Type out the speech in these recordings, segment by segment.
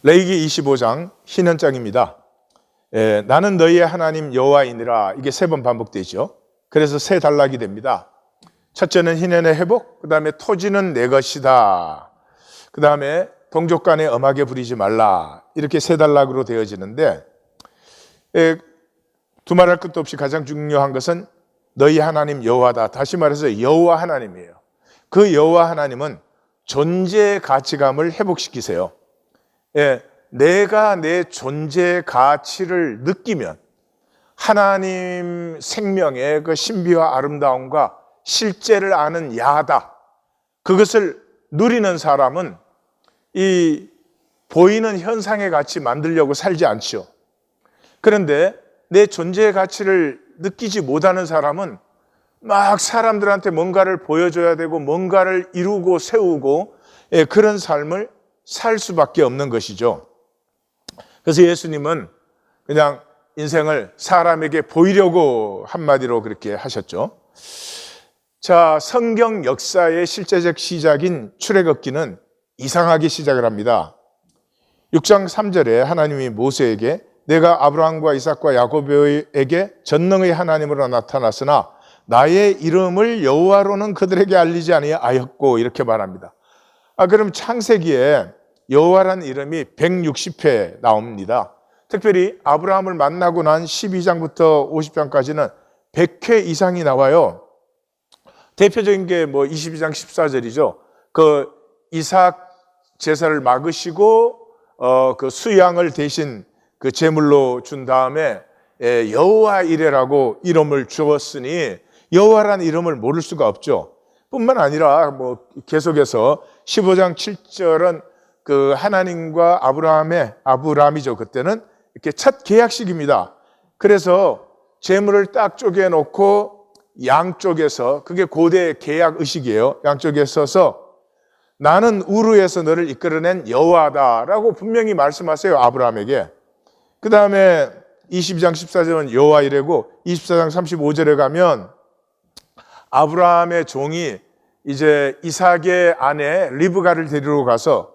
레위기 25장 희년장입니다. 나는 너희의 하나님 여호와이니라, 이게 3번 반복되죠. 그래서 3단락이 됩니다. 첫째는 희년의 회복, 그 다음에 토지는 내 것이다, 그 다음에 동족 간에 엄하게 부리지 말라, 이렇게 3단락으로 되어지는데, 두말할 것도 없이 가장 중요한 것은 너희 하나님 여호와다. 다시 말해서 여호와 하나님이에요. 그 여호와 하나님은 존재의 가치감을 회복시키세요. 내가 내 존재의 가치를 느끼면 하나님 생명의 그 신비와 아름다움과 실제를 아는 야다, 그것을 누리는 사람은 이 보이는 현상의 가치 만들려고 살지 않죠. 그런데 내 존재의 가치를 느끼지 못하는 사람은 막 사람들한테 뭔가를 보여줘야 되고 뭔가를 이루고 세우고 그런 삶을 살 수밖에 없는 것이죠. 그래서 예수님은 그냥 인생을 사람에게 보이려고 한마디로 그렇게 하셨죠. 자, 성경 역사의 실제적 시작인 출애굽기는 이상하게 시작을 합니다. 6장 3절에 하나님이 모세에게 내가 아브라함과 이삭과 야곱에게 전능의 하나님으로 나타났으나 나의 이름을 여호와로는 그들에게 알리지 아니하였고, 이렇게 말합니다. 그럼 창세기에 여호와라는 이름이 160회 나옵니다. 특별히 아브라함을 만나고 난 12장부터 50장까지는 100회 이상이 나와요. 대표적인 게 22장 14절이죠. 그 이삭 제사를 막으시고 그 수양을 대신 그 제물로 준 다음에 여호와 이레라고 이름을 주었으니 여호와라는 이름을 모를 수가 없죠. 뿐만 아니라 계속해서 15장 7절은 그 하나님과 아브라함이죠. 그때는 이렇게 첫 계약식입니다. 그래서 제물을 딱 쪼개놓고 양쪽에서, 그게 고대 계약 의식이에요. 양쪽에 서서 나는 우르에서 너를 이끌어낸 여호와다라고 분명히 말씀하세요, 아브라함에게. 그 다음에 22장 14절은 여호와 이레고, 24장 35절에 가면 아브라함의 종이 이제 이삭의 아내 리브가를 데리러 가서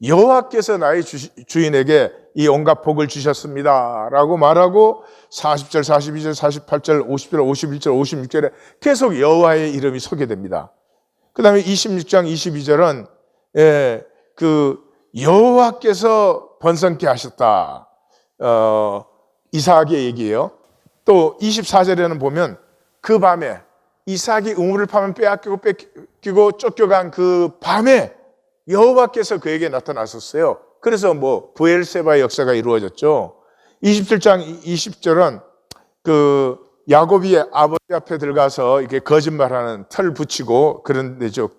여호와께서 나의 주인에게 이 온갖 복을 주셨습니다 라고 말하고 40절, 42절, 48절, 50절, 51절, 56절에 계속 여호와의 이름이 소개됩니다. 그 다음에 26장 22절은 그 여호와께서 번성케 하셨다, 이삭의 얘기예요. 또 24절에는 보면 그 밤에 이삭이 우물을 파면 뺏기고 쫓겨간 그 밤에 여호와께서 그에게 나타나셨어요. 그래서 브엘세바의 역사가 이루어졌죠. 27장 20절은 그 야곱이 아버지 앞에 들어가서 이렇게 거짓말하는, 털 붙이고 그런 데죠.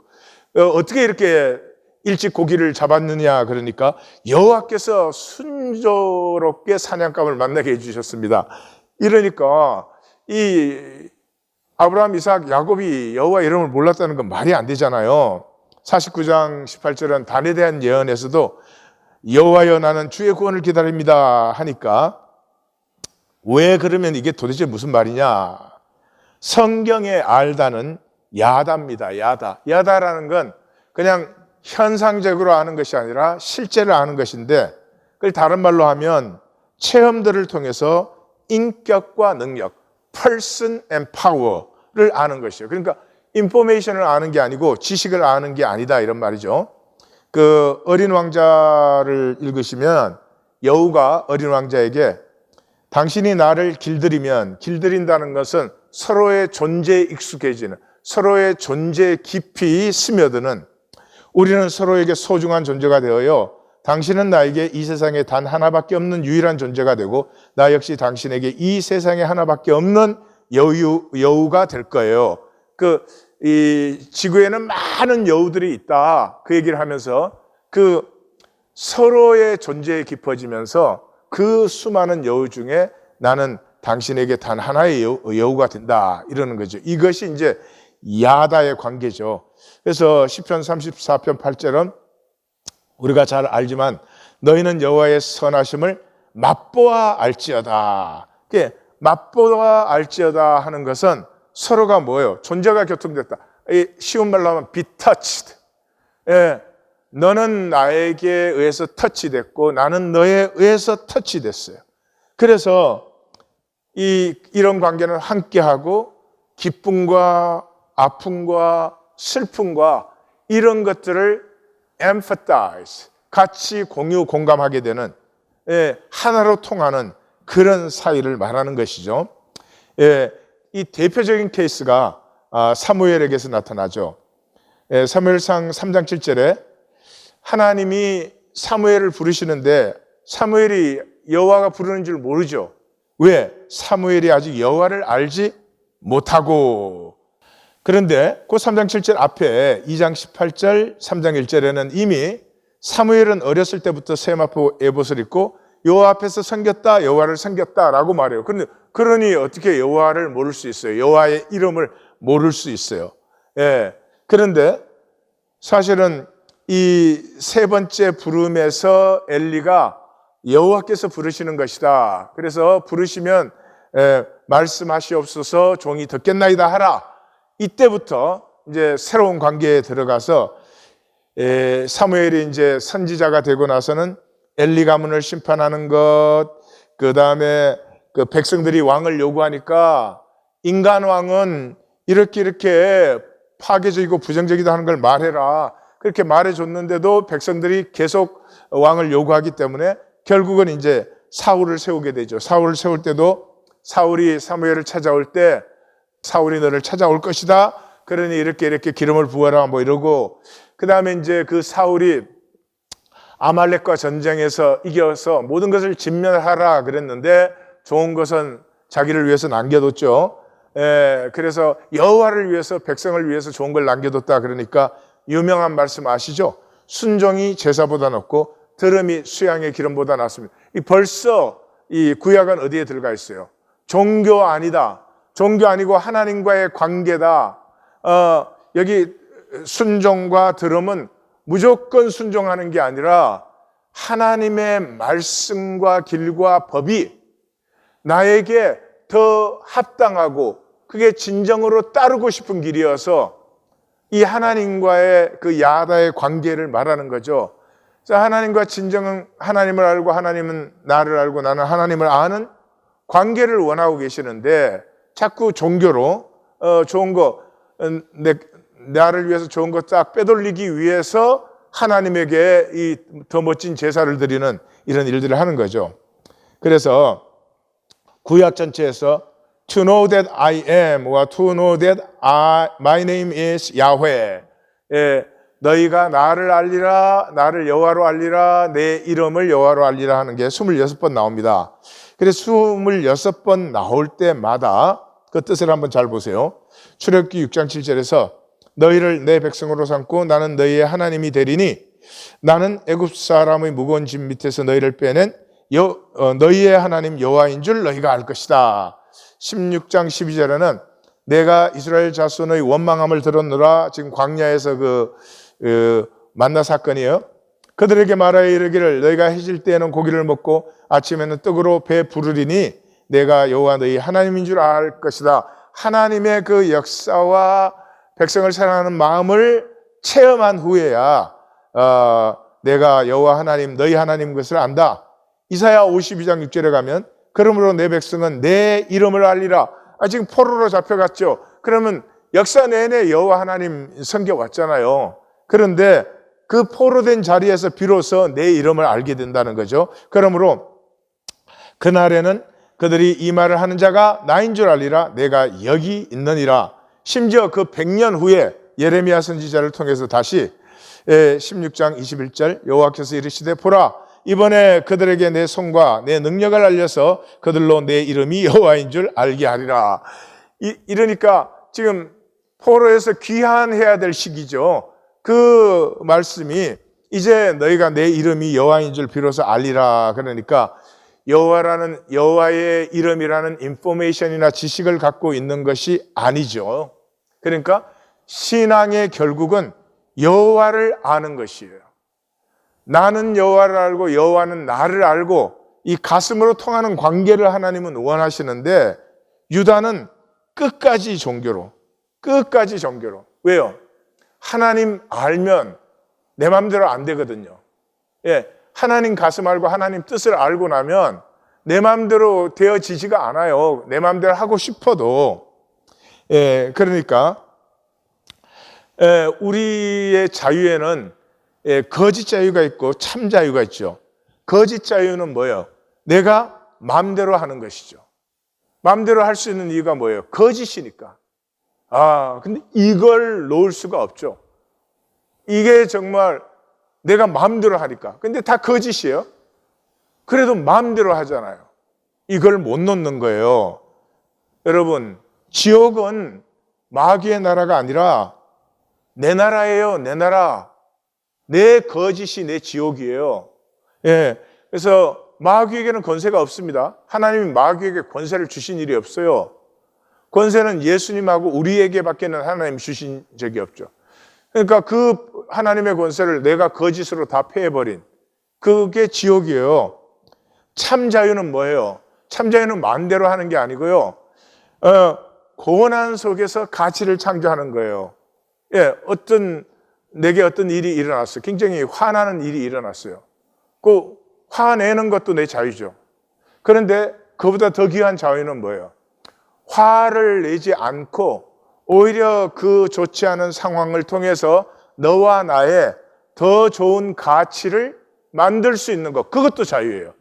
어떻게 이렇게 일찍 고기를 잡았느냐, 그러니까 여호와께서 순조롭게 사냥감을 만나게 해주셨습니다. 이러니까 이 아브라함, 이삭, 야곱이 여호와 이름을 몰랐다는 건 말이 안 되잖아요. 49장 18절은 단에 대한 예언에서도 여호와여 나는 주의 구원을 기다립니다 하니까, 왜 그러면 이게 도대체 무슨 말이냐? 성경에 알다는 야다입니다. 야다라는 건 그냥 현상적으로 아는 것이 아니라 실제를 아는 것인데, 그걸 다른 말로 하면 체험들을 통해서 인격과 능력, person and power를 아는 것이에요. 그러니까 인포메이션을 아는 게 아니고 지식을 아는 게 아니다, 이런 말이죠. 그 어린 왕자를 읽으시면 여우가 어린 왕자에게 당신이 나를 길들인다는 것은 서로의 존재에 익숙해지는, 서로의 존재에 깊이 스며드는, 우리는 서로에게 소중한 존재가 되어요. 당신은 나에게 이 세상에 단 하나밖에 없는 유일한 존재가 되고 나 역시 당신에게 이 세상에 하나밖에 없는 여우가 될 거예요. 이 지구에는 많은 여우들이 있다, 그 얘기를 하면서 그 서로의 존재에 깊어지면서 그 수많은 여우 중에 나는 당신에게 단 하나의 여우가 된다, 이러는 거죠. 이것이 이제 야다의 관계죠. 그래서 시편 34편 8절은 우리가 잘 알지만 너희는 여호와의 선하심을 맛보아 알지어다. 맛보아 알지어다 하는 것은 서로가 뭐예요? 존재가 교통됐다. 쉬운 말로 하면 be touched. 너는 나에게 의해서 터치됐고 나는 너에 의해서 터치됐어요. 그래서 이런 관계는 함께하고 기쁨과 아픔과 슬픔과 이런 것들을 empathize, 같이 공유, 공감하게 되는 하나로 통하는 그런 사이를 말하는 것이죠. 이 대표적인 케이스가 사무엘에게서 나타나죠. 사무엘상 3장 7절에 하나님이 사무엘을 부르시는데 사무엘이 여호와가 부르는 줄 모르죠. 왜? 사무엘이 아직 여호와를 알지 못하고. 그런데 그 3장 7절 앞에 2장 18절, 3장 1절에는 이미 사무엘은 어렸을 때부터 세마포 에봇을 입고 여호와 앞에서 섬겼다, 여호와를 섬겼다라고 말해요. 그러니 어떻게 여호와를 모를 수 있어요? 여호와의 이름을 모를 수 있어요. 그런데 사실은 이 세 번째 부름에서 엘리가 여호와께서 부르시는 것이다. 그래서 부르시면 말씀하시옵소서 종이 듣겠나이다 하라. 이때부터 이제 새로운 관계에 들어가서 사무엘이 이제 선지자가 되고 나서는 엘리 가문을 심판하는 것, 그 다음에 그 백성들이 왕을 요구하니까 인간 왕은 이렇게 파괴적이고 부정적이다 하는 걸 말해라. 그렇게 말해줬는데도 백성들이 계속 왕을 요구하기 때문에 결국은 이제 사울을 세우게 되죠. 사울을 세울 때도 사울이 사무엘을 찾아올 때 사울이 너를 찾아올 것이다. 그러니 이렇게 기름을 부어라 뭐 이러고, 그 다음에 이제 그 사울이 아말렉과 전쟁에서 이겨서 모든 것을 진멸하라 그랬는데 좋은 것은 자기를 위해서 남겨뒀죠. 그래서 여호와를 위해서, 백성을 위해서 좋은 걸 남겨뒀다. 그러니까 유명한 말씀 아시죠? 순종이 제사보다 낫고 들음이 수양의 기름보다 낫습니다. 벌써 이 구약은 어디에 들어가 있어요? 종교 아니다. 종교 아니고 하나님과의 관계다. 여기 순종과 들음은 무조건 순종하는 게 아니라 하나님의 말씀과 길과 법이 나에게 더 합당하고 그게 진정으로 따르고 싶은 길이어서 이 하나님과의 그 야다의 관계를 말하는 거죠. 하나님과 진정은 하나님을 알고 하나님은 나를 알고 나는 하나님을 아는 관계를 원하고 계시는데 자꾸 종교로 좋은 거 나를 위해서 좋은 거 딱 빼돌리기 위해서 하나님에게 이 더 멋진 제사를 드리는 이런 일들을 하는 거죠. 그래서 구약 전체에서 to know that I am와 to know that my name is Yahweh, 너희가 나를 알리라, 나를 여호와로 알리라, 내 이름을 여호와로 알리라 하는 게 26번 나옵니다. 그래서 26번 나올 때마다 그 뜻을 한번 잘 보세요. 출애굽기 6장 7절에서 너희를 내 백성으로 삼고 나는 너희의 하나님이 되리니 나는 애굽 사람의 무거운 짐 밑에서 너희를 빼낸 너희의 하나님 여호와인 줄 너희가 알 것이다. 16장 12절에는 내가 이스라엘 자손의 원망함을 들었노라. 지금 광야에서 만나 사건이에요. 그들에게 말하여 이르기를 너희가 해질 때에는 고기를 먹고 아침에는 떡으로 배 부르리니 내가 여호와 너희 하나님인 줄 알 것이다. 하나님의 그 역사와 백성을 사랑하는 마음을 체험한 후에야 내가 여호와 하나님 너희 하나님 것을 안다. 이사야 52장 6절에 가면 그러므로 내 백성은 내 이름을 알리라. 지금 포로로 잡혀갔죠. 그러면 역사 내내 여호와 하나님 섬겨왔잖아요. 그런데 그 포로된 자리에서 비로소 내 이름을 알게 된다는 거죠. 그러므로 그날에는 그들이 이 말을 하는 자가 나인 줄 알리라. 내가 여기 있느니라. 심지어 그 100년 후에 예레미야 선지자를 통해서 다시 16장 21절 여호와께서 이르시되 보라 이번에 그들에게 내 손과 내 능력을 알려서 그들로 내 이름이 여호와인 줄 알게 하리라. 이러니까 지금 포로에서 귀환해야 될 시기죠. 그 말씀이 이제 너희가 내 이름이 여호와인 줄 비로소 알리라. 그러니까 여호와의 이름이라는 인포메이션이나 지식을 갖고 있는 것이 아니죠. 그러니까 신앙의 결국은 여호와를 아는 것이에요. 나는 여호와를 알고 여호와는 나를 알고 이 가슴으로 통하는 관계를 하나님은 원하시는데 유다는 끝까지 종교로. 왜요? 하나님 알면 내 마음대로 안 되거든요. 예, 하나님 가슴 알고 하나님 뜻을 알고 나면 내 마음대로 되어지지가 않아요. 내 마음대로 하고 싶어도. 예, 그러니까 우리의 자유에는 거짓 자유가 있고 참 자유가 있죠. 거짓 자유는 뭐예요? 내가 마음대로 하는 것이죠. 마음대로 할 수 있는 이유가 뭐예요? 거짓이니까. 근데 이걸 놓을 수가 없죠. 이게 정말 내가 마음대로 하니까. 근데 다 거짓이에요. 그래도 마음대로 하잖아요. 이걸 못 놓는 거예요. 여러분, 지옥은 마귀의 나라가 아니라 내 나라예요. 내 나라. 내 거짓이 내 지옥이에요. 예. 그래서 마귀에게는 권세가 없습니다. 하나님이 마귀에게 권세를 주신 일이 없어요. 권세는 예수님하고 우리에게밖에는 하나님이 주신 적이 없죠. 그러니까 그 하나님의 권세를 내가 거짓으로 다 패해버린 그게 지옥이에요. 참 자유는 뭐예요? 참 자유는 마음대로 하는 게 아니고요. 고난 속에서 가치를 창조하는 거예요. 예, 내게 어떤 일이 일어났어요. 굉장히 화나는 일이 일어났어요. 그 화내는 것도 내 자유죠. 그런데 그보다 더 귀한 자유는 뭐예요? 화를 내지 않고 오히려 그 좋지 않은 상황을 통해서 너와 나의 더 좋은 가치를 만들 수 있는 것, 그것도 자유예요.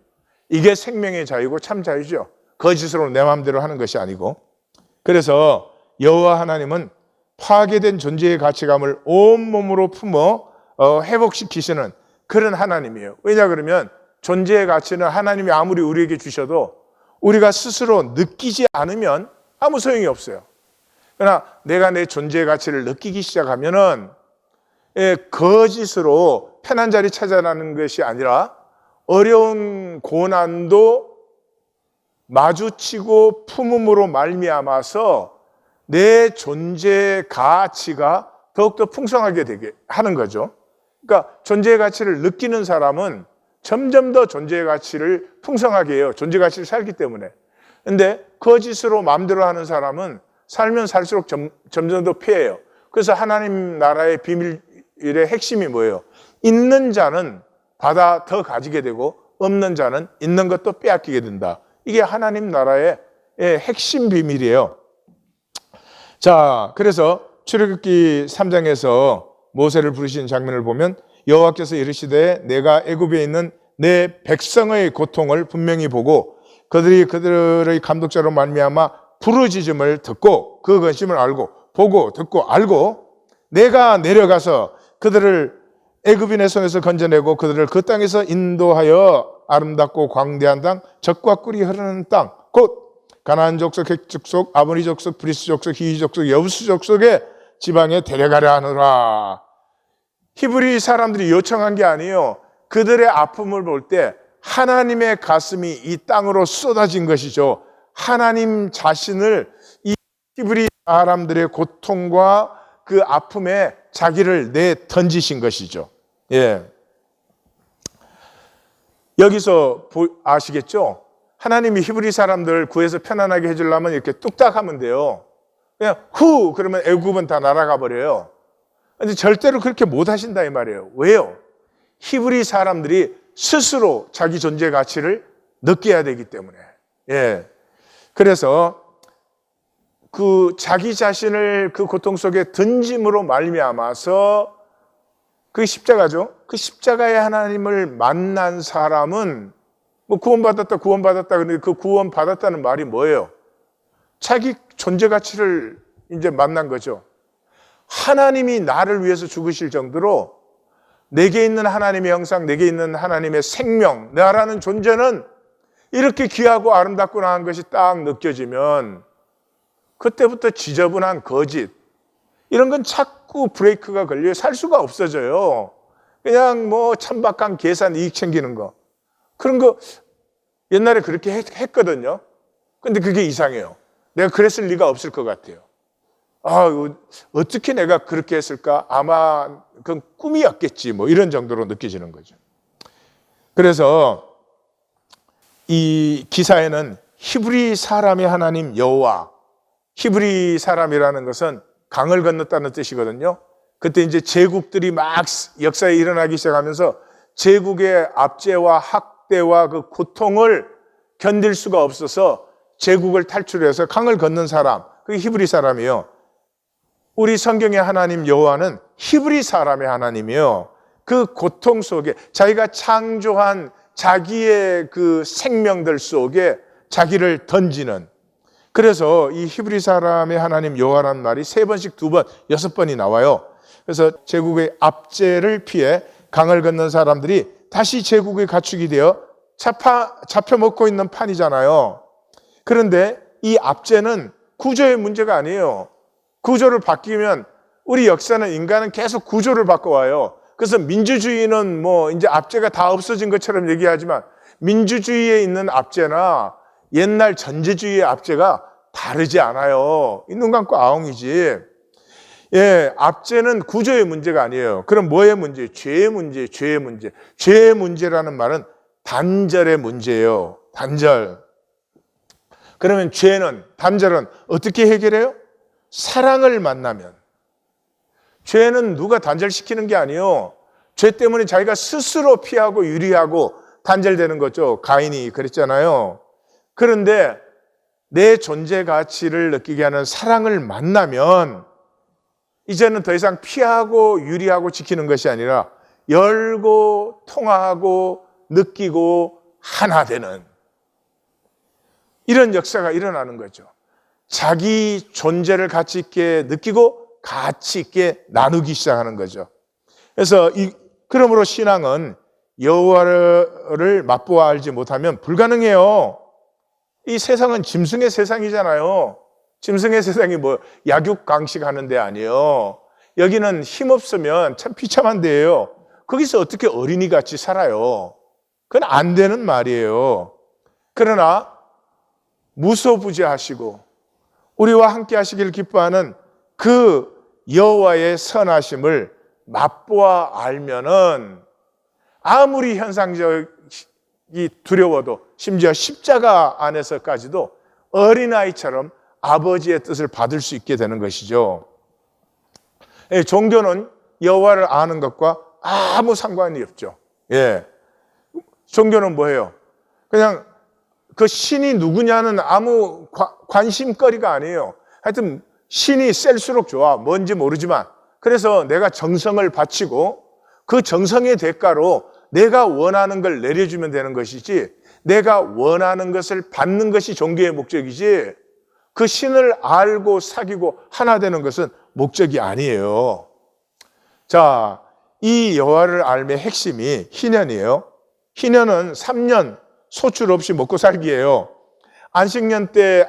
이게 생명의 자유고 참 자유죠. 거짓으로 내 마음대로 하는 것이 아니고. 그래서 여호와 하나님은 파괴된 존재의 가치감을 온몸으로 품어 회복시키시는 그런 하나님이에요. 왜냐 그러면 존재의 가치는 하나님이 아무리 우리에게 주셔도 우리가 스스로 느끼지 않으면 아무 소용이 없어요. 그러나 내가 내 존재의 가치를 느끼기 시작하면은 거짓으로 편한 자리 찾아나는 것이 아니라 어려운 고난도 마주치고 품음으로 말미암아서 내 존재의 가치가 더욱더 풍성하게 되게 하는 거죠. 그러니까 존재의 가치를 느끼는 사람은 점점 더 존재의 가치를 풍성하게 해요. 존재의 가치를 살기 때문에. 근데 거짓으로 마음대로 하는 사람은 살면 살수록 점점 더 패해요. 그래서 하나님 나라의 비밀의 핵심이 뭐예요? 있는 자는 받아 더 가지게 되고 없는 자는 있는 것도 빼앗기게 된다. 이게 하나님 나라의 핵심 비밀이에요. 자, 그래서 출애굽기 3장에서 모세를 부르신 장면을 보면 여호와께서 이르시되 내가 애굽에 있는 내 백성의 고통을 분명히 보고 그들의 감독자로 말미암아 부르짖음을 듣고 그 근심을 알고 보고 듣고 알고 내가 내려가서 그들을 애굽인의 손에서 건져내고 그들을 그 땅에서 인도하여 아름답고 광대한 땅 젖과 꿀이 흐르는 땅 곧 가나안 족속, 헷 족속, 아모리 족속, 브리스 족속, 히위 족속, 여부스 족속의 지방에 데려가려 하노라. 히브리 사람들이 요청한 게 아니에요. 그들의 아픔을 볼 때 하나님의 가슴이 이 땅으로 쏟아진 것이죠. 하나님 자신을 이 히브리 사람들의 고통과 그 아픔에 자기를 내 던지신 것이죠. 예. 여기서 아시겠죠? 하나님이 히브리 사람들 구해서 편안하게 해주려면 이렇게 뚝딱 하면 돼요. 그냥 그러면 애굽은 다 날아가 버려요. 근데 절대로 그렇게 못 하신다 이 말이에요. 왜요? 히브리 사람들이 스스로 자기 존재 가치를 느껴야 되기 때문에. 예. 그래서 그 자기 자신을 그 고통 속에 던짐으로 말미암아서 그 십자가죠. 그 십자가의 하나님을 만난 사람은 뭐 구원받았다 그런데 그 구원받았다는 말이 뭐예요? 자기 존재 가치를 이제 만난 거죠. 하나님이 나를 위해서 죽으실 정도로 내게 있는 하나님의 형상, 내게 있는 하나님의 생명, 나라는 존재는 이렇게 귀하고 아름답구나 하는 것이 딱 느껴지면 그때부터 지저분한 거짓 이런 건 자꾸 브레이크가 걸려 살 수가 없어져요. 그냥 뭐 천박한 계산 이익 챙기는 거 그런 거 옛날에 그렇게 했거든요. 근데 그게 이상해요. 내가 그랬을 리가 없을 것 같아요. 어떻게 내가 그렇게 했을까? 아마 그건 꿈이었겠지 뭐 이런 정도로 느껴지는 거죠. 그래서 이 기사에는 히브리 사람의 하나님 여호와, 히브리 사람이라는 것은 강을 건넜다는 뜻이거든요. 그때 이제 제국들이 막 역사에 일어나기 시작하면서 제국의 압제와 학대와 그 고통을 견딜 수가 없어서 제국을 탈출해서 강을 건넌 사람, 그게 히브리 사람이에요. 우리 성경의 하나님 여호와는 히브리 사람의 하나님이에요. 그 고통 속에 자기가 창조한 자기의 그 생명들 속에 자기를 던지는, 그래서 이 히브리 사람의 하나님 여호와라는 말이 3번씩 2번, 6번이 나와요. 그래서 제국의 압제를 피해 강을 건넌 사람들이 다시 제국의 가축이 되어 잡혀 먹고 있는 판이잖아요. 그런데 이 압제는 구조의 문제가 아니에요. 구조를 바뀌면 우리 역사는 인간은 계속 구조를 바꿔와요. 그래서 민주주의는 뭐 이제 압제가 다 없어진 것처럼 얘기하지만 민주주의에 있는 압제나 옛날 전제주의의 압제가 다르지 않아요. 눈 감고 아웅이지. 예, 압제는 구조의 문제가 아니에요. 그럼 뭐의 문제? 죄의 문제, 죄의 문제. 죄의 문제라는 말은 단절의 문제예요. 단절. 그러면 죄는, 단절은 어떻게 해결해요? 사랑을 만나면. 죄는 누가 단절시키는 게 아니에요. 죄 때문에 자기가 스스로 피하고 유리하고 단절되는 거죠. 가인이 그랬잖아요. 그런데 내 존재 가치를 느끼게 하는 사랑을 만나면 이제는 더 이상 피하고 유리하고 지키는 것이 아니라 열고 통하고 느끼고 하나 되는 이런 역사가 일어나는 거죠. 자기 존재를 가치 있게 느끼고 가치 있게 나누기 시작하는 거죠. 그래서 그러므로 신앙은 여호와를 맛보아 알지 못하면 불가능해요. 이 세상은 짐승의 세상이잖아요. 짐승의 세상이 뭐 약육강식 하는 데 아니에요. 여기는 힘없으면 참 비참한 데예요. 거기서 어떻게 어린이같이 살아요? 그건 안 되는 말이에요. 그러나 무소부지하시고 우리와 함께 하시기를 기뻐하는 그 여호와의 선하심을 맛보아 알면은 아무리 현상적이 두려워도 심지어 십자가 안에서까지도 어린아이처럼 아버지의 뜻을 받을 수 있게 되는 것이죠. 종교는 여호와를 아는 것과 아무 상관이 없죠. 예. 종교는 뭐예요? 그냥 그 신이 누구냐는 아무 관심거리가 아니에요. 하여튼 신이 셀수록 좋아. 뭔지 모르지만. 그래서 내가 정성을 바치고 그 정성의 대가로 내가 원하는 걸 내려주면 되는 것이지, 내가 원하는 것을 받는 것이 종교의 목적이지, 그 신을 알고 사귀고 하나 되는 것은 목적이 아니에요. 자, 이 여호와를 알매 핵심이 희년이에요. 희년은 3년 소출 없이 먹고 살기예요. 안식년 때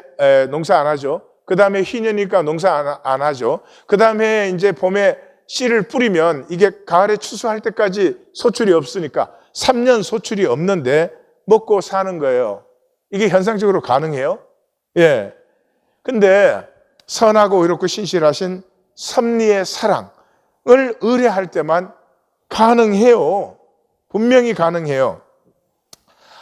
농사 안 하죠. 그 다음에 희년이니까 농사 안 하죠. 그 다음에 이제 봄에 씨를 뿌리면 이게 가을에 추수할 때까지 소출이 없으니까 3년 소출이 없는데 먹고 사는 거예요. 이게 현상적으로 가능해요? 예. 근데 선하고 의롭고 신실하신 섭리의 사랑을 의뢰할 때만 가능해요. 분명히 가능해요.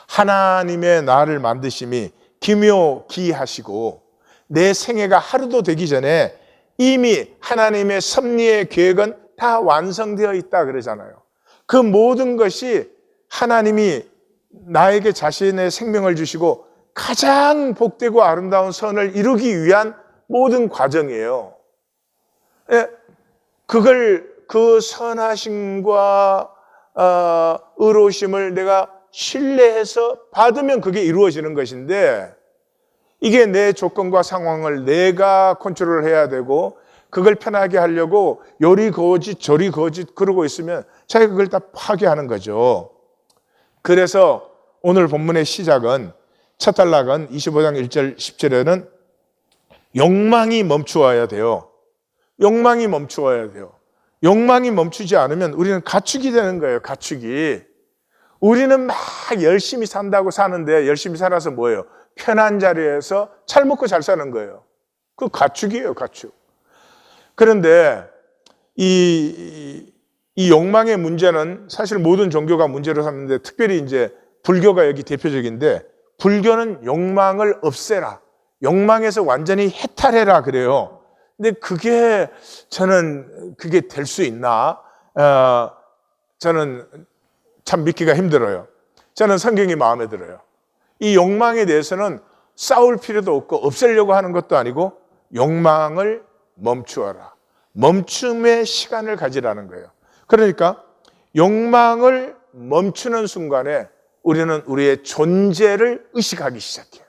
하나님의 나를 만드심이 기묘기하시고 내 생애가 하루도 되기 전에 이미 하나님의 섭리의 계획은 다 완성되어 있다 그러잖아요. 그 모든 것이 하나님이 나에게 자신의 생명을 주시고 가장 복되고 아름다운 선을 이루기 위한 모든 과정이에요. 그 선하심과 의로우심을 내가 신뢰해서 받으면 그게 이루어지는 것인데, 이게 내 조건과 상황을 내가 컨트롤을 해야 되고 그걸 편하게 하려고 요리 거짓 저리 거짓 그러고 있으면 자기가 그걸 다 파괴하는 거죠. 그래서 오늘 본문의 시작은, 첫 단락은 25장 1절 10절에는 욕망이 멈추어야 돼요. 욕망이 멈추어야 돼요. 욕망이 멈추지 않으면 우리는 가축이 되는 거예요. 가축이. 우리는 막 열심히 산다고 사는데 열심히 살아서 뭐예요? 편한 자리에서 잘 먹고 잘 사는 거예요. 그 가축이에요, 가축. 그런데 이 욕망의 문제는 사실 모든 종교가 문제로 삼는데, 특별히 이제 불교가 여기 대표적인데, 불교는 욕망을 없애라, 욕망에서 완전히 해탈해라 그래요. 근데 그게 될 수 있나? 저는 참 믿기가 힘들어요. 저는 성경이 마음에 들어요. 이 욕망에 대해서는 싸울 필요도 없고 없애려고 하는 것도 아니고 욕망을 멈추어라. 멈춤의 시간을 가지라는 거예요. 그러니까 욕망을 멈추는 순간에 우리는 우리의 존재를 의식하기 시작해요.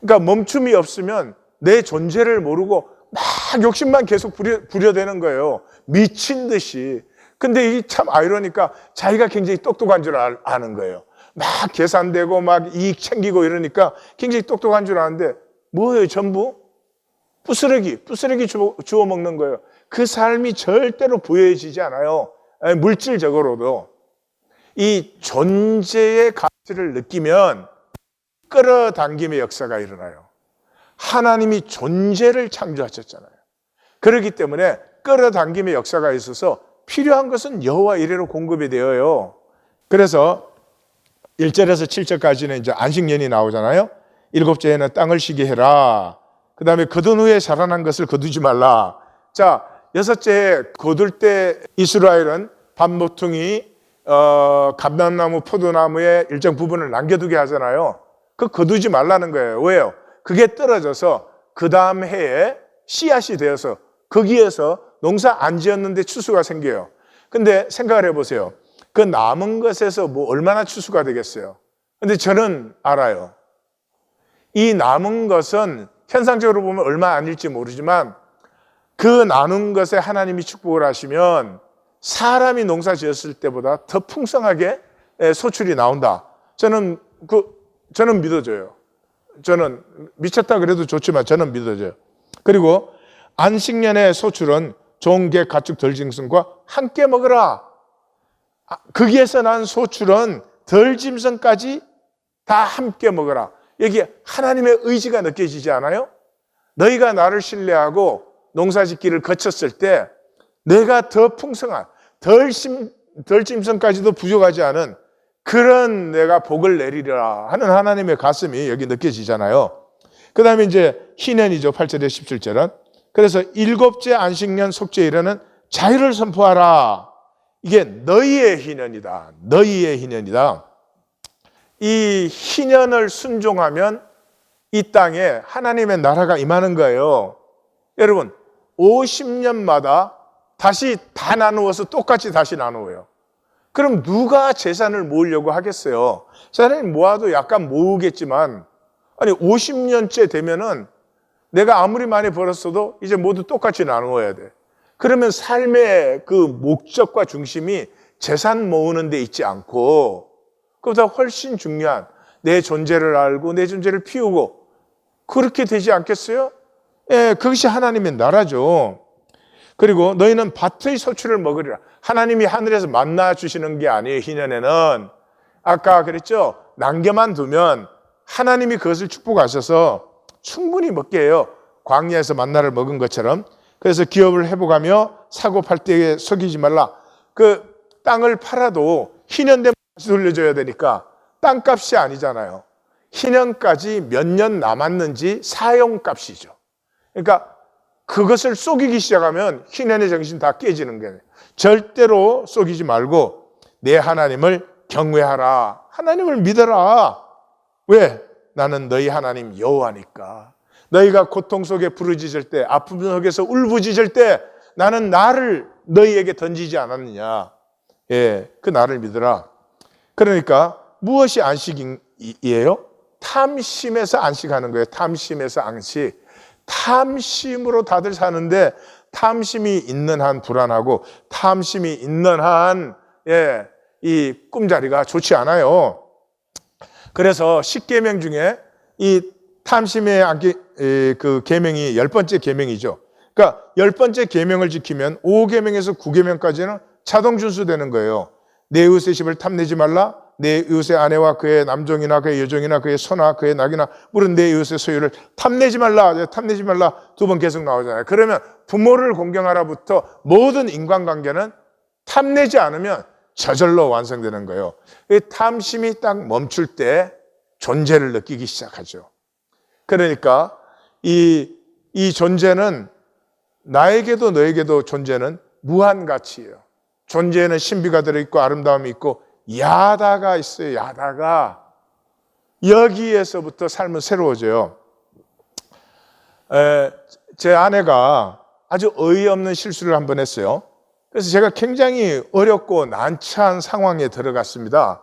그러니까 멈춤이 없으면 내 존재를 모르고 막 욕심만 계속 부려대는 거예요. 미친 듯이. 근데 이게 참 아이러니까 자기가 굉장히 똑똑한 줄 아는 거예요. 막 계산되고 막 이익 챙기고 이러니까 굉장히 똑똑한 줄 아는데 뭐예요 전부? 부스러기 주워 먹는 거예요. 그 삶이 절대로 부여해지지 않아요. 물질적으로도. 이 존재의 가치를 느끼면 끌어당김의 역사가 일어나요. 하나님이 존재를 창조하셨잖아요. 그렇기 때문에 끌어당김의 역사가 있어서 필요한 것은 여호와 이레로 공급이 되어요. 그래서 1절에서 7절까지는 이제 안식년이 나오잖아요. 7째에는 땅을 쉬게 해라. 그 다음에 거둔 후에 자라난 것을 거두지 말라. 자, 6째 거둘 때 이스라엘은 밤모퉁이, 감람나무, 포도나무의 일정 부분을 남겨두게 하잖아요. 그 거두지 말라는 거예요. 왜요? 그게 떨어져서 그 다음 해에 씨앗이 되어서 거기에서 농사 안 지었는데 추수가 생겨요. 근데 생각을 해보세요. 그 남은 것에서 뭐 얼마나 추수가 되겠어요? 근데 저는 알아요. 이 남은 것은 현상적으로 보면 얼마 아닐지 모르지만 그 나눈 것에 하나님이 축복을 하시면 사람이 농사 지었을 때보다 더 풍성하게 소출이 나온다. 저는 믿어져요. 저는 미쳤다 그래도 좋지만 저는 믿어져요. 그리고 안식년의 소출은 좋은 게 가축 덜 짐승과 함께 먹으라. 거기에서 난 소출은 덜 짐승까지 다 함께 먹으라. 여기 하나님의 의지가 느껴지지 않아요? 너희가 나를 신뢰하고 농사짓기를 거쳤을 때 내가 더 풍성한 덜 짐승까지도 부족하지 않은 그런 내가 복을 내리리라 하는 하나님의 가슴이 여기 느껴지잖아요. 그 다음에 이제 희년이죠. 8절에 17절은. 그래서 7째 안식년 속죄일에는 자유를 선포하라. 이게 너희의 희년이다. 너희의 희년이다. 이 희년을 순종하면 이 땅에 하나님의 나라가 임하는 거예요. 여러분 50년마다 다시 다 나누어서 똑같이 다시 나누어요. 그럼 누가 재산을 모으려고 하겠어요? 재산을 모아도 약간 모으겠지만 아니 50년째 되면은 내가 아무리 많이 벌었어도 이제 모두 똑같이 나누어야 돼. 그러면 삶의 그 목적과 중심이 재산 모으는 데 있지 않고 그보다 훨씬 중요한 내 존재를 알고 내 존재를 피우고 그렇게 되지 않겠어요? 예, 그것이 하나님의 나라죠. 그리고 너희는 밭의 소출을 먹으리라. 하나님이 하늘에서 만나 주시는 게 아니에요. 희년에는 아까 그랬죠. 남겨만 두면 하나님이 그것을 축복하셔서 충분히 먹게 해요. 광야에서 만나를 먹은 것처럼. 그래서 기업을 회복하며 사고 팔 때에 속이지 말라. 그 땅을 팔아도 희년 되면 다시 돌려줘야 되니까 땅값이 아니잖아요. 희년까지 몇 년 남았는지 사용값이죠. 그러니까 그것을 속이기 시작하면 희년의 정신 다 깨지는 거예요. 절대로 속이지 말고 내 하나님을 경외하라. 하나님을 믿어라. 왜? 나는 너희 하나님 여호와니까. 너희가 고통 속에 부르짖을 때, 아픔 속에서 울부짖을 때 나는 나를 너희에게 던지지 않았느냐. 예, 그 나를 믿어라. 그러니까 무엇이 안식이에요? 탐심에서 안식하는 거예요. 탐심에서 안식. 탐심으로 다들 사는데 탐심이 있는 한 불안하고 탐심이 있는 한 이 꿈자리가 좋지 않아요. 그래서 10계명 중에 이 탐심의 그 계명이 10번째 계명이죠. 그러니까 10번째 계명을 지키면 5계명에서 9계명까지는 자동 준수되는 거예요. 내 이웃의 집을 탐내지 말라. 내 이웃의 아내와 그의 남종이나 그의 여종이나 그의 소나 그의 낙이나 물은 내 이웃의 소유를 탐내지 말라. 탐내지 말라 2번 계속 나오잖아요. 그러면 부모를 공경하라부터 모든 인간관계는 탐내지 않으면 저절로 완성되는 거예요. 이 탐심이 딱 멈출 때 존재를 느끼기 시작하죠. 그러니까 이 존재는 나에게도 너에게도 존재는 무한가치예요. 존재에는 신비가 들어있고 아름다움이 있고 야다가 있어요. 야다가. 여기에서부터 삶은 새로워져요. 제 아내가 아주 어이없는 실수를 한번 했어요. 그래서 제가 굉장히 어렵고 난처한 상황에 들어갔습니다.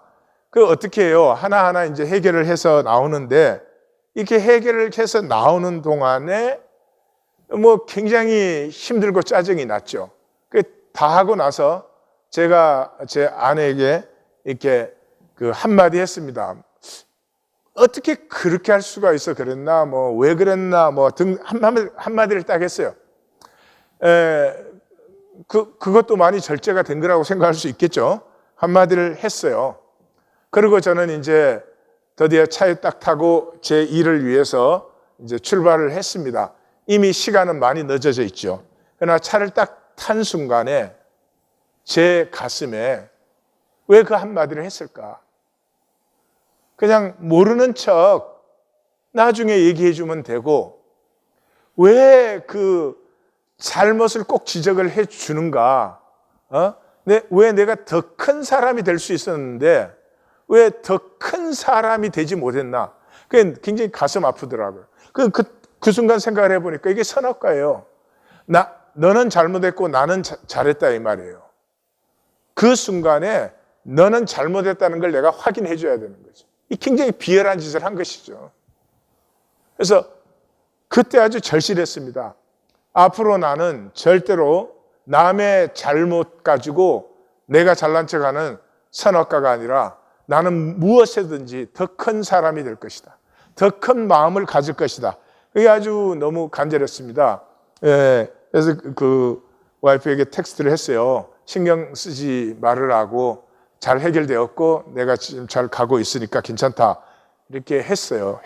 그 어떻게 해요? 하나하나 이제 해결을 해서 나오는데 이렇게 해결을 해서 나오는 동안에 뭐 굉장히 힘들고 짜증이 났죠. 그 다 하고 나서 제가 제 아내에게 이렇게 그 한마디 했습니다. 어떻게 그렇게 할 수가 있어? 그랬나? 뭐 왜 그랬나? 뭐 등 한마디를 딱 했어요. 그것도 많이 절제가 된 거라고 생각할 수 있겠죠. 한마디를 했어요. 그리고 저는 이제 드디어 차에 딱 타고 제 일을 위해서 이제 출발을 했습니다. 이미 시간은 많이 늦어져 있죠. 그러나 차를 딱 탄 순간에 제 가슴에 왜 그 한마디를 했을까? 그냥 모르는 척 나중에 얘기해 주면 되고 왜 그 잘못을 꼭 지적을 해 주는가? 왜 내가 더 큰 사람이 될 수 있었는데 왜 더 큰 사람이 되지 못했나? 그게 굉장히 가슴 아프더라고요. 그 순간 생각을 해보니까 이게 선악과예요. 너는 잘못했고 나는 잘했다 이 말이에요. 그 순간에 너는 잘못했다는 걸 내가 확인해 줘야 되는 거죠. 이 굉장히 비열한 짓을 한 것이죠. 그래서 그때 아주 절실했습니다. 앞으로 나는 절대로 남의 잘못 가지고 내가 잘난 척하는 선악과가 아니라 나는 무엇이든지 더 큰 사람이 될 것이다. 더 큰 마음을 가질 것이다. 그게 아주 너무 간절했습니다. 그래서 그 와이프에게 텍스트를 했어요. 신경 쓰지 말으라고 잘 해결되었고 내가 지금 잘 가고 있으니까 괜찮다. 이렇게 했어요.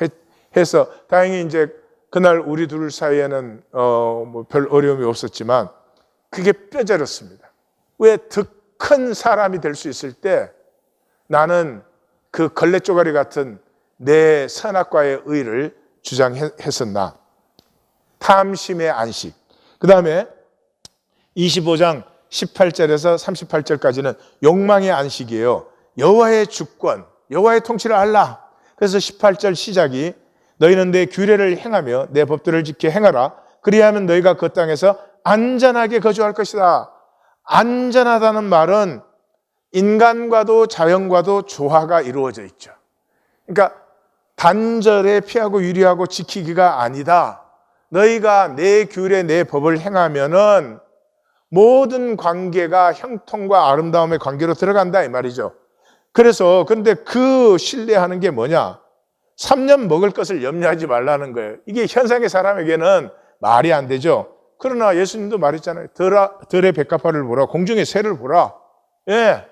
해서 다행히 이제 그날 우리 둘 사이에는 뭐 별 어려움이 없었지만 그게 뼈저렸습니다. 왜 더 큰 사람이 될 수 있을 때 나는 그 걸레 쪼가리 같은 내 선악과의 의를 주장했었나. 탐심의 안식. 그 다음에 25장 18절에서 38절까지는 욕망의 안식이에요. 여호와의 주권, 여호와의 통치를 알라. 그래서 18절 시작이 너희는 내 규례를 행하며 내 법들을 지켜 행하라. 그리하면 너희가 그 땅에서 안전하게 거주할 것이다. 안전하다는 말은 인간과도 자연과도 조화가 이루어져 있죠. 그러니까 단절에 피하고 유리하고 지키기가 아니다. 너희가 내 규례, 내 법을 행하면은 모든 관계가 형통과 아름다움의 관계로 들어간다 이 말이죠. 그래서 근데 그 신뢰하는 게 뭐냐? 3년 먹을 것을 염려하지 말라는 거예요. 이게 현상의 사람에게는 말이 안 되죠. 그러나 예수님도 말했잖아요. 들의 백합화를 보라, 공중의 새를 보라. 예,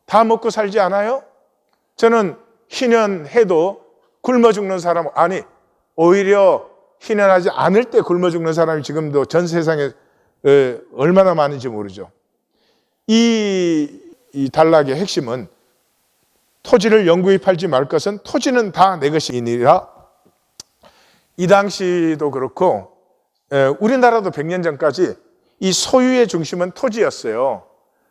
다 먹고 살지 않아요? 저는 희년해도 굶어 죽는 사람, 아니 오히려 희년하지 않을 때 굶어 죽는 사람이 지금도 전 세상에 얼마나 많은지 모르죠. 이 단락의 핵심은 토지를 영구히 팔지 말 것은 토지는 다 내 것이니라. 이 당시도 그렇고 우리나라도 100년 전까지 이 소유의 중심은 토지였어요.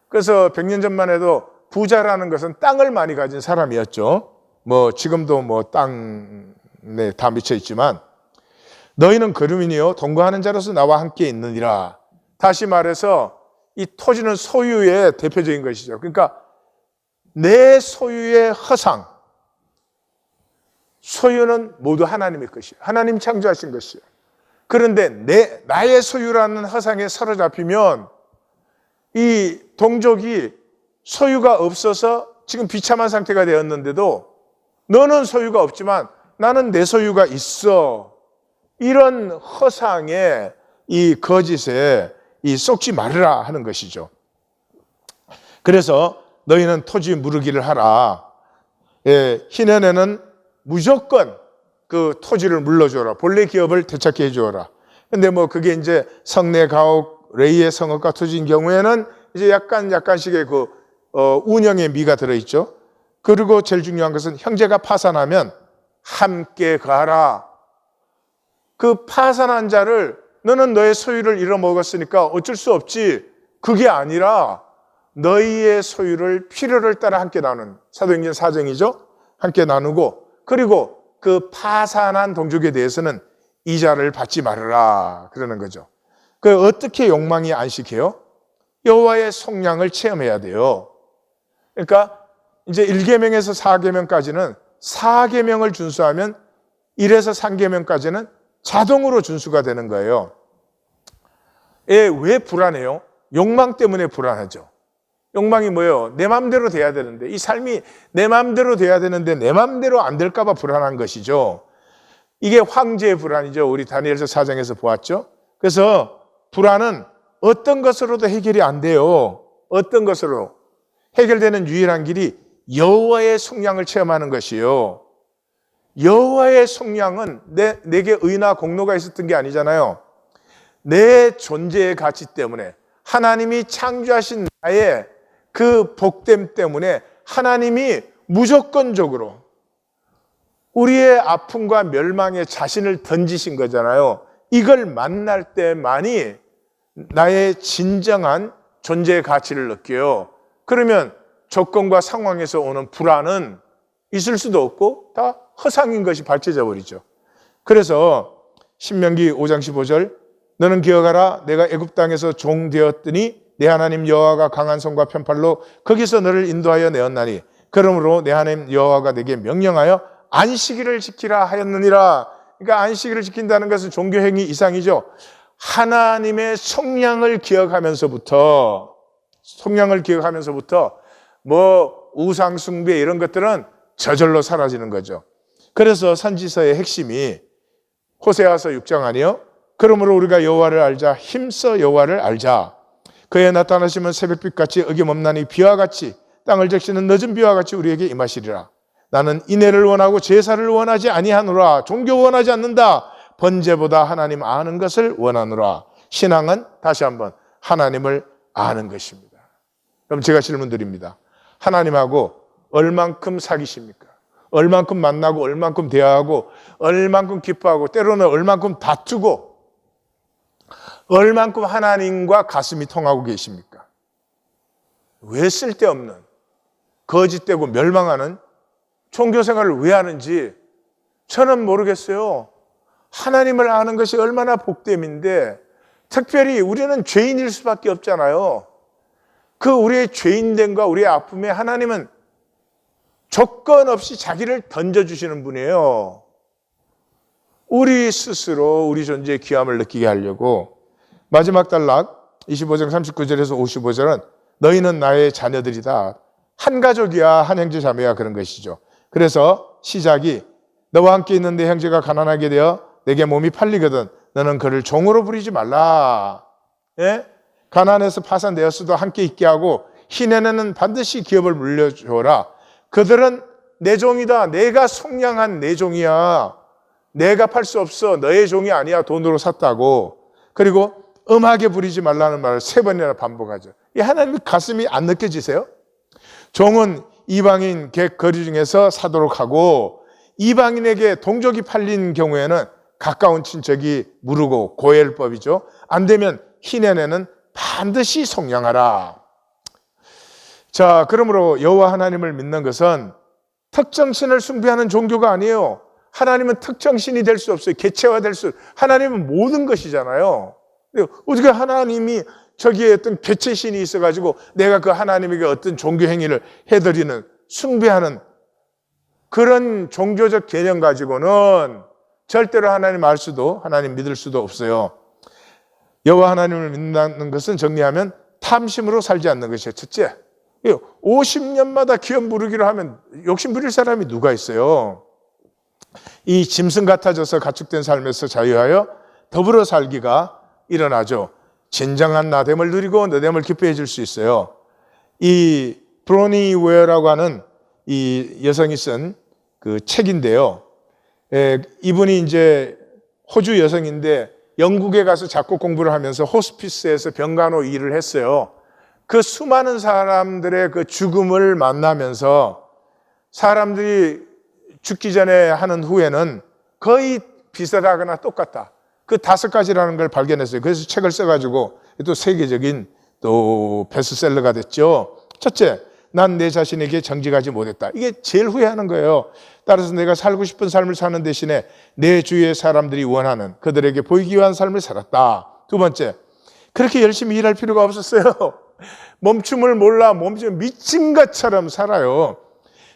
그래서 100년 전만 해도 부자라는 것은 땅을 많이 가진 사람이었죠. 뭐 지금도 뭐 땅에 다 미쳐 있지만 너희는 거류민이요 동거하는 자로서 나와 함께 있느니라. 다시 말해서 이 토지는 소유의 대표적인 것이죠. 그러니까 내 소유의 허상, 소유는 모두 하나님의 것이에요. 하나님 창조하신 것이에요. 그런데 나의 소유라는 허상에 사로잡히면 이 동족이 소유가 없어서 지금 비참한 상태가 되었는데도 너는 소유가 없지만 나는 내 소유가 있어. 이런 허상에 이 거짓에 이 쏙지 말으라 하는 것이죠. 그래서 너희는 토지 무르기를 하라. 희년에는 무조건 그 토지를 물러줘라. 본래 기업을 되찾게 해주어라. 근데 뭐 그게 이제 성내 가옥, 레이의 성읍과 토지인 경우에는 이제 약간씩의 그 운영의 미가 들어있죠. 그리고 제일 중요한 것은 형제가 파산하면 함께 가라. 그 파산한 자를 너는 너의 소유를 잃어먹었으니까 어쩔 수 없지. 그게 아니라 너희의 소유를 필요를 따라 함께 나누는, 사도행전 4장이죠. 함께 나누고, 그리고 그 파산한 동족에 대해서는 이자를 받지 말아라 그러는 거죠. 그 어떻게 욕망이 안식해요? 여호와의 속량을 체험해야 돼요. 그러니까 이제 1계명에서 4계명까지는 4계명을 준수하면 1에서 3계명까지는 자동으로 준수가 되는 거예요. 왜 불안해요? 욕망 때문에 불안하죠. 욕망이 뭐예요? 내 마음대로 돼야 되는데, 이 삶이 내 마음대로 돼야 되는데 내 마음대로 안 될까 봐 불안한 것이죠. 이게 황제의 불안이죠. 우리 다니엘서 4장에서 보았죠. 그래서 불안은 어떤 것으로도 해결이 안 돼요. 어떤 것으로 해결되는 유일한 길이 여호와의 속량을 체험하는 것이요. 여호와의 속량은 내게 의나 공로가 있었던 게 아니잖아요. 내 존재의 가치 때문에, 하나님이 창조하신 나의 그 복됨 때문에 하나님이 무조건적으로 우리의 아픔과 멸망에 자신을 던지신 거잖아요. 이걸 만날 때만이 나의 진정한 존재의 가치를 느껴요. 그러면 조건과 상황에서 오는 불안은 있을 수도 없고 다 허상인 것이 밝혀져 버리죠. 그래서 신명기 5장 15절, 너는 기억하라, 내가 애굽 땅에서 종 되었더니 내 하나님 여호와가 강한 손과 편팔로 거기서 너를 인도하여 내었나니 그러므로 내 하나님 여호와가 내게 명령하여 안식일을 지키라 하였느니라. 그러니까 안식일을 지킨다는 것은 종교행위 이상이죠. 하나님의 속량을 기억하면서부터 뭐 우상 숭배 이런 것들은 저절로 사라지는 거죠. 그래서 선지서의 핵심이 호세아서 6장 아니요? 그러므로 우리가 여호와를 알자, 힘써 여호와를 알자. 그의 나타나시면 새벽빛같이 어김없나니 비와 같이 땅을 적시는 늦은 비와 같이 우리에게 임하시리라. 나는 인애를 원하고 제사를 원하지 아니하노라. 종교 원하지 않는다. 번제보다 하나님 아는 것을 원하노라. 신앙은 다시 한번 하나님을 아는 것입니다. 그럼 제가 질문 드립니다. 하나님하고 얼만큼 사귀십니까? 얼만큼 만나고, 얼만큼 대화하고, 얼만큼 기뻐하고, 때로는 얼만큼 다투고, 얼만큼 하나님과 가슴이 통하고 계십니까? 왜 쓸데없는, 거짓되고 멸망하는 종교생활을 왜 하는지 저는 모르겠어요. 하나님을 아는 것이 얼마나 복됨인데, 특별히 우리는 죄인일 수밖에 없잖아요. 그 우리의 죄인됨과 우리의 아픔에 하나님은 조건 없이 자기를 던져주시는 분이에요. 우리 스스로 우리 존재의 귀함을 느끼게 하려고. 마지막 단락 25장 39절에서 55절은 너희는 나의 자녀들이다. 한 가족이야, 한 형제 자매야, 그런 것이죠. 그래서 시작이 너와 함께 있는 내 형제가 가난하게 되어 내게 몸이 팔리거든 너는 그를 종으로 부리지 말라. 예? 가난해서 파산되었어도 함께 있게 하고 희년에는 반드시 기업을 물려줘라. 그들은 내 종이다. 내가 속량한 내 종이야. 내가 팔 수 없어. 너의 종이 아니야. 돈으로 샀다고. 그리고 음하게 부리지 말라는 말을 3번이나 반복하죠. 이 하나님의 가슴이 안 느껴지세요? 종은 이방인 객 거리 중에서 사도록 하고, 이방인에게 동족이 팔린 경우에는 가까운 친척이 무르고 고엘법이죠. 안 되면 희년에는 반드시 속량하라. 자, 그러므로 여호와 하나님을 믿는 것은 특정 신을 숭배하는 종교가 아니에요. 하나님은 특정 신이 될 수 없어요. 개체화될 수. 하나님은 모든 것이잖아요. 어떻게 하나님이 저기에 어떤 개체 신이 있어가지고 내가 그 하나님에게 어떤 종교 행위를 해드리는, 숭배하는 그런 종교적 개념 가지고는 절대로 하나님 알 수도, 하나님 믿을 수도 없어요. 여호와 하나님을 믿는다는 것은 정리하면 탐심으로 살지 않는 것이에요. 첫째, 50년마다 기업 부르기로 하면 욕심 부릴 사람이 누가 있어요? 이 짐승 같아져서 가축된 삶에서 자유하여 더불어 살기가 일어나죠. 진정한 나됨을 누리고 너됨을 기뻐해 줄 수 있어요. 이 브로니 웨어라고 하는 이 여성이 쓴 그 책인데요. 이분이 이제 호주 여성인데 영국에 가서 작곡 공부를 하면서 호스피스에서 병간호 일을 했어요. 그 수많은 사람들의 그 죽음을 만나면서 사람들이 죽기 전에 하는 후에는 거의 비슷하거나 똑같다. 그 5가지라는 걸 발견했어요. 그래서 책을 써가지고 또 세계적인 또 베스트셀러가 됐죠. 첫째, 난 내 자신에게 정직하지 못했다. 이게 제일 후회하는 거예요. 따라서 내가 살고 싶은 삶을 사는 대신에 내 주위의 사람들이 원하는 그들에게 보이기 위한 삶을 살았다. 두 번째, 그렇게 열심히 일할 필요가 없었어요. 멈춤을 몰라 미친 것처럼 살아요.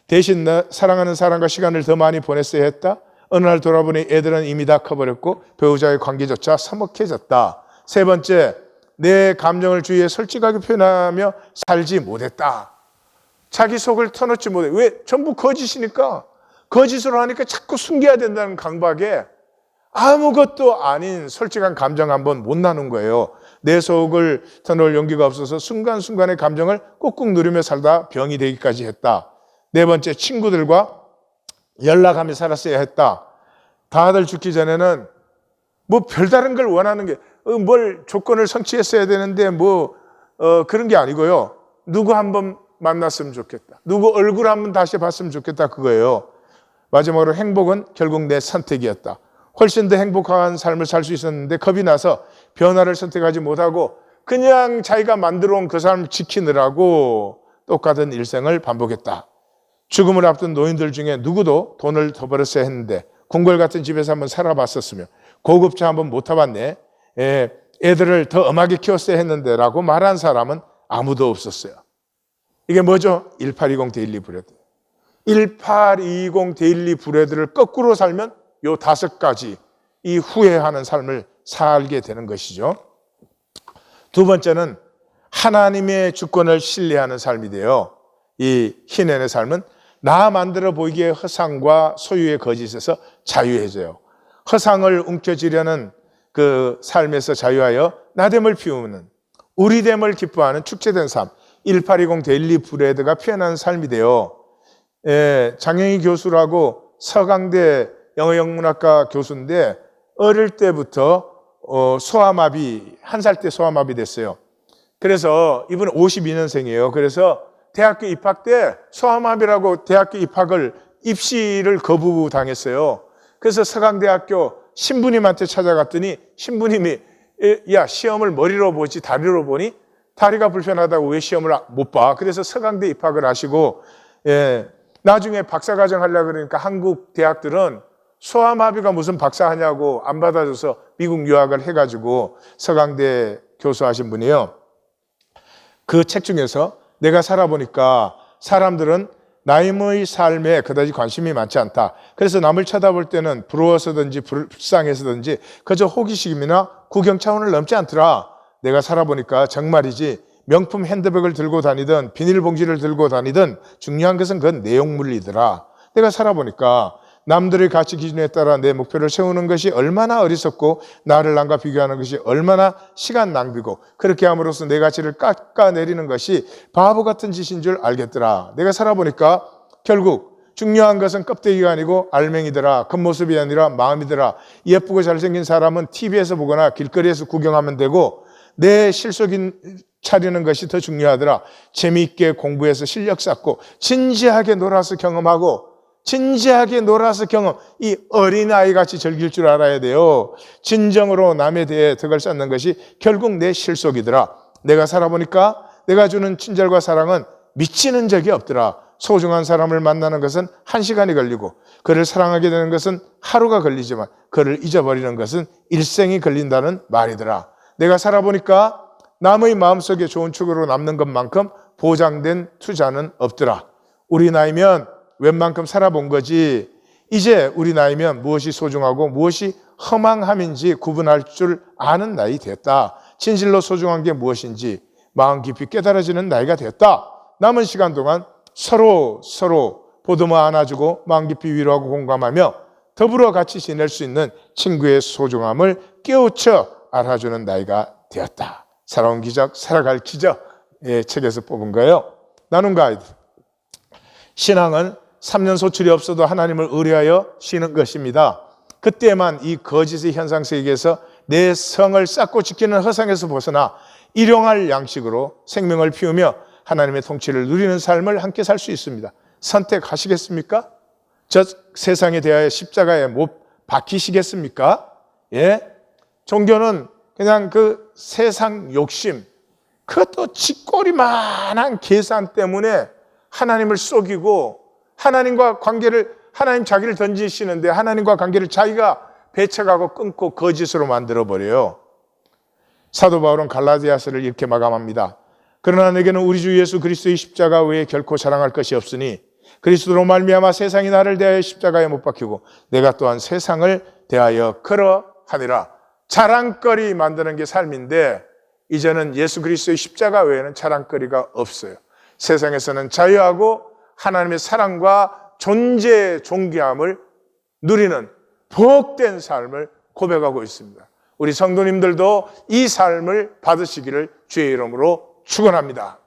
대신 사랑하는 사람과 시간을 더 많이 보냈어야 했다. 어느 날 돌아보니 애들은 이미 다 커버렸고 배우자의 관계조차 서먹해졌다. 세 번째, 내 감정을 주위에 솔직하게 표현하며 살지 못했다. 자기 속을 터놓지 못해. 왜? 전부 거짓이니까. 거짓으로 하니까 자꾸 숨겨야 된다는 강박에 아무것도 아닌 솔직한 감정 한번 못 나눈 거예요. 내 속을 터놓을 용기가 없어서 순간순간의 감정을 꾹꾹 누르며 살다 병이 되기까지 했다. 네 번째, 친구들과 연락하며 살았어야 했다. 다들 죽기 전에는 뭐 별다른 걸 원하는 게 뭘 조건을 성취했어야 되는데 그런 게 아니고요. 누구 한번 만났으면 좋겠다. 누구 얼굴 한번 다시 봤으면 좋겠다, 그거예요. 마지막으로 행복은 결국 내 선택이었다. 훨씬 더 행복한 삶을 살 수 있었는데 겁이 나서 변화를 선택하지 못하고 그냥 자기가 만들어 온 그 삶을 지키느라고 똑같은 일생을 반복했다. 죽음을 앞둔 노인들 중에 누구도 돈을 더 벌었어야 했는데 궁궐 같은 집에서 한번 살아봤었으며 고급차 한번 못 타봤네. 애들을 더 엄하게 키웠어야 했는데 라고 말한 사람은 아무도 없었어요. 이게 뭐죠? 1820 데일리 브레드. 1820 데일리 브레드를 거꾸로 살면 요 5가지 이 후회하는 삶을 살게 되는 것이죠. 두 번째는 하나님의 주권을 신뢰하는 삶이 돼요. 이 희년의 삶은 나 만들어 보이기에 허상과 소유의 거짓에서 자유해져요. 허상을 움켜쥐려는 그 삶에서 자유하여 나됨을 피우는 우리됨을 기뻐하는 축제된 삶, 1820 데일리 브레드가 표현하는 삶이 돼요. 장영희 교수라고 서강대 영어영문학과 교수인데 어릴 때부터 소아마비, 1살 때 소아마비 됐어요. 그래서 이분은 52년생이에요. 그래서 대학교 입학 때 소아마비라고 대학교 입시를 거부당했어요. 그래서 서강대학교 신부님한테 찾아갔더니 신부님이 야, 시험을 머리로 보지 다리로 보니 다리가 불편하다고 왜 시험을 못 봐? 그래서 서강대 입학을 하시고 나중에 박사과정 하려고 그러니까 한국 대학들은 소아마비가 무슨 박사하냐고 안 받아줘서 미국 유학을 해가지고 서강대 교수하신 분이에요. 그 책 중에서 내가 살아보니까 사람들은 남의 삶에 그다지 관심이 많지 않다. 그래서 남을 쳐다볼 때는 부러워서든지 불쌍해서든지 그저 호기심이나 구경 차원을 넘지 않더라. 내가 살아보니까 정말이지 명품 핸드백을 들고 다니든 비닐봉지를 들고 다니든 중요한 것은 그 내용물이더라. 내가 살아보니까 남들의 가치 기준에 따라 내 목표를 세우는 것이 얼마나 어리석고 나를 남과 비교하는 것이 얼마나 시간 낭비고 그렇게 함으로써 내 가치를 깎아내리는 것이 바보 같은 짓인 줄 알겠더라. 내가 살아보니까 결국 중요한 것은 껍데기가 아니고 알맹이더라. 겉모습이 아니라 마음이더라. 예쁘고 잘생긴 사람은 TV에서 보거나 길거리에서 구경하면 되고 내 실속인 차리는 것이 더 중요하더라. 재미있게 공부해서 실력 쌓고 진지하게 놀아서 경험하고 이 어린아이같이 즐길 줄 알아야 돼요. 진정으로 남에 대해 덕을 쌓는 것이 결국 내 실속이더라. 내가 살아보니까 내가 주는 친절과 사랑은 미치는 적이 없더라. 소중한 사람을 만나는 것은 1시간이 걸리고 그를 사랑하게 되는 것은 하루가 걸리지만 그를 잊어버리는 것은 일생이 걸린다는 말이더라. 내가 살아보니까 남의 마음속에 좋은 축으로 남는 것만큼 보장된 투자는 없더라. 우리 나이면 웬만큼 살아본 거지 이제 우리 나이면 무엇이 소중하고 무엇이 허망함인지 구분할 줄 아는 나이 됐다. 진실로 소중한 게 무엇인지 마음 깊이 깨달아지는 나이가 됐다. 남은 시간 동안 서로 보듬어 안아주고 마음 깊이 위로하고 공감하며 더불어 같이 지낼 수 있는 친구의 소중함을 깨우쳐 알아주는 나이가 되었다. 살아온 기적, 살아갈 기적 책에서 뽑은 거예요. 나눔 가이드. 신앙은 3년 소출이 없어도 하나님을 의뢰하여 쉬는 것입니다. 그때만 이 거짓의 현상 세계에서 내 성을 쌓고 지키는 허상에서 벗어나 일용할 양식으로 생명을 피우며 하나님의 통치를 누리는 삶을 함께 살 수 있습니다. 선택하시겠습니까? 저 세상에 대하여 십자가에 못 박히시겠습니까? 예? 종교는 그냥 그 세상 욕심, 그것도 쥐꼬리만한 계산 때문에 하나님을 속이고 하나님과 관계를, 하나님 자기를 던지시는데 하나님과 관계를 자기가 배척하고 끊고 거짓으로 만들어버려요. 사도 바울은 갈라디아서를 이렇게 마감합니다. 그러나 내게는 우리 주 예수 그리스도의 십자가 외에 결코 자랑할 것이 없으니 그리스도로 말미암아 세상이 나를 대하여 십자가에 못 박히고 내가 또한 세상을 대하여 그러하니라. 자랑거리 만드는 게 삶인데 이제는 예수 그리스도의 십자가 외에는 자랑거리가 없어요. 세상에서는 자유하고 하나님의 사랑과 존재의 존귀함을 누리는 복된 삶을 고백하고 있습니다. 우리 성도님들도 이 삶을 받으시기를 주의 이름으로 축원합니다.